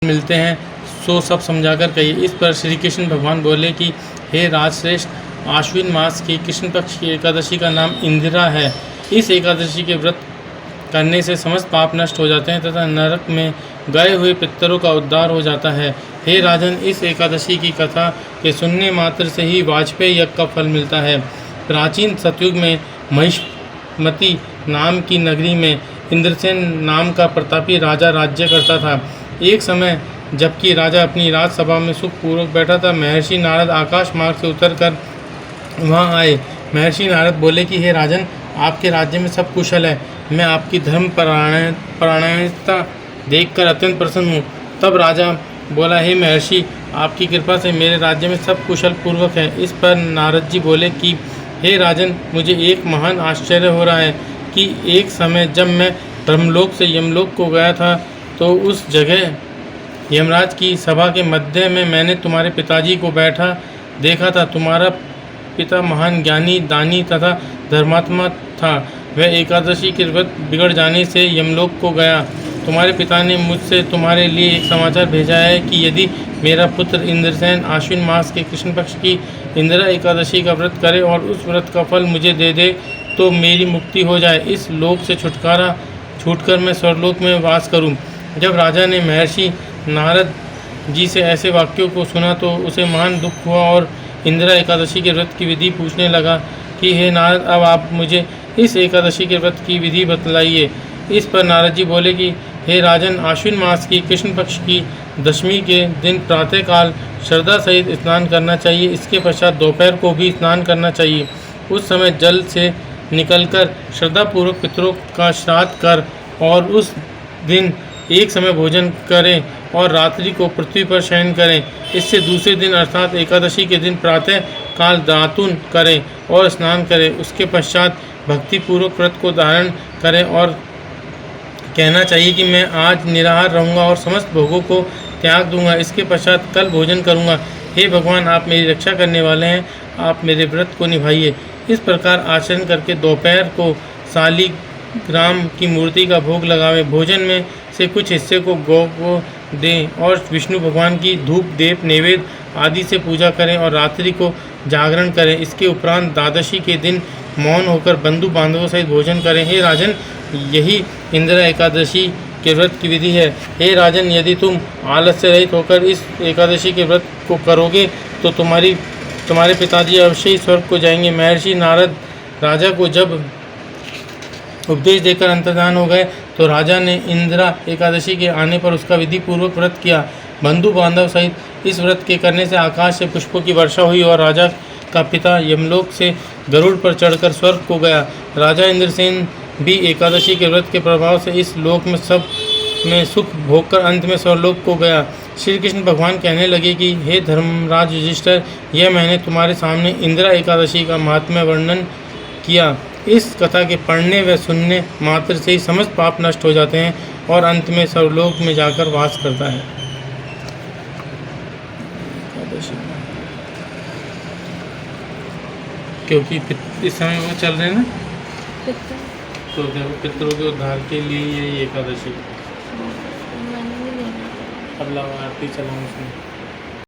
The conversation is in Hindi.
मिलते हैं सो सब समझाकर कहिए। इस पर श्री कृष्ण भगवान बोले कि हे राजश्रेष्ठ, आश्विन मास की कृष्ण पक्ष की एकादशी का नाम इंदिरा है। इस एकादशी के व्रत करने से समस्त पाप नष्ट हो जाते हैं तथा नरक में गए हुए पितरों का उद्धार हो जाता है। हे राजन, इस एकादशी की कथा के सुनने मात्र से ही वाजपेयी यज्ञ का फल मिलता है। प्राचीन सतयुग में महिष्मती नाम की नगरी में इंद्रसेन नाम का प्रतापी राजा राज्य करता था। एक समय जबकि राजा अपनी राजसभा में सुखपूर्वक बैठा था, महर्षि नारद आकाश मार्ग से उतरकर वहां आए। महर्षि नारद बोले कि हे राजन, आपके राज्य में सब कुशल है। मैं आपकी धर्म परायणता देखकर अत्यंत प्रसन्न हूँ। तब राजा बोला, हे महर्षि, आपकी कृपा से मेरे राज्य में सब कुशल पूर्वक है। इस पर नारद जी बोले कि हे राजन, मुझे एक महान आश्चर्य हो रहा है कि एक समय जब मैं ब्रह्मलोक से यमलोक को गया था तो उस जगह यमराज की सभा के मध्य में मैंने तुम्हारे पिताजी को बैठा देखा था। तुम्हारा पिता महान ज्ञानी, दानी तथा धर्मात्मा था। वह एकादशी के व्रत बिगड़ जाने से यमलोक को गया। तुम्हारे पिता ने मुझसे तुम्हारे लिए एक समाचार भेजा है कि यदि मेरा पुत्र इंद्रसेन आश्विन मास के कृष्ण पक्ष की इंदिरा एकादशी का व्रत करे और उस व्रत का फल मुझे दे दे तो मेरी मुक्ति हो जाए। इस लोक से छूटकर मैं स्वर्गलोक में वास करूं। जब राजा ने महर्षि नारद जी से ऐसे वाक्यों को सुना तो उसे महान दुख हुआ और इंदिरा एकादशी के व्रत की विधि पूछने लगा कि हे नारद, अब आप मुझे इस एकादशी के व्रत की विधि बतलाइए। इस पर नारद जी बोले कि हे राजन, आश्विन मास की कृष्ण पक्ष की दशमी के दिन प्रातःकाल श्रद्धा सहित स्नान करना चाहिए। इसके पश्चात दोपहर को भी स्नान करना चाहिए। उस समय जल से निकलकर श्रद्धापूर्वक पितरों का श्राद्ध कर और उस दिन एक समय भोजन करें और रात्रि को पृथ्वी पर शयन करें। इससे दूसरे दिन अर्थात एकादशी के दिन प्रातः काल दातुन करें और स्नान करें। उसके पश्चात भक्तिपूर्वक व्रत को धारण करें और कहना चाहिए कि मैं आज निराहार रहूँगा और समस्त भोगों को त्याग दूंगा। इसके पश्चात कल भोजन करूँगा। हे भगवान, आप मेरी रक्षा करने वाले हैं, आप मेरे व्रत को निभाइए। इस प्रकार आचरण करके दोपहर को शालिग्राम की मूर्ति का भोग लगावें। भोजन में से कुछ हिस्से को गौ को दें और विष्णु भगवान की धूप दीप नैवेद्य आदि से पूजा करें और रात्रि को जागरण करें। इसके उपरांत द्वादशी के दिन मौन होकर बंधु बांधवों सहित भोजन करें। हे राजन, यही इंदिरा एकादशी के व्रत की विधि है। हे राजन, यदि तुम आलस्य रहित होकर इस एकादशी के व्रत को करोगे तो तुम्हारे पिताजी अवश्य ही स्वर्ग को जाएंगे। महर्षि नारद राजा को जब उपदेश देकर अंतर्धान हो गए तो राजा ने इंदिरा एकादशी के आने पर उसका विधि पूर्वक व्रत किया। बंधु बांधव सहित इस व्रत के करने से आकाश से पुष्पों की वर्षा हुई और राजा का पिता यमलोक से गरुड़ पर चढ़कर स्वर्ग को गया। राजा इंद्रसेन भी एकादशी के व्रत के प्रभाव से इस लोक में सब में सुख भोगकर अंत में स्वर्गलोक को गया। श्री कृष्ण भगवान कहने लगे कि हे धर्मराज युधिष्ठिर, यह मैंने तुम्हारे सामने इंदिरा एकादशी का महात्म्य वर्णन किया। इस कथा के पढ़ने व सुनने मात्र से ही समस्त पाप नष्ट हो जाते हैं और अंत में स्वर्गलोक में जाकर वास करता है। क्योंकि इस समय वो चल रहे हैं ना, तो देखो पितरों के उद्धार के लिए ये एकादशी। अब लाओ आरती चलाऊँ उसमें।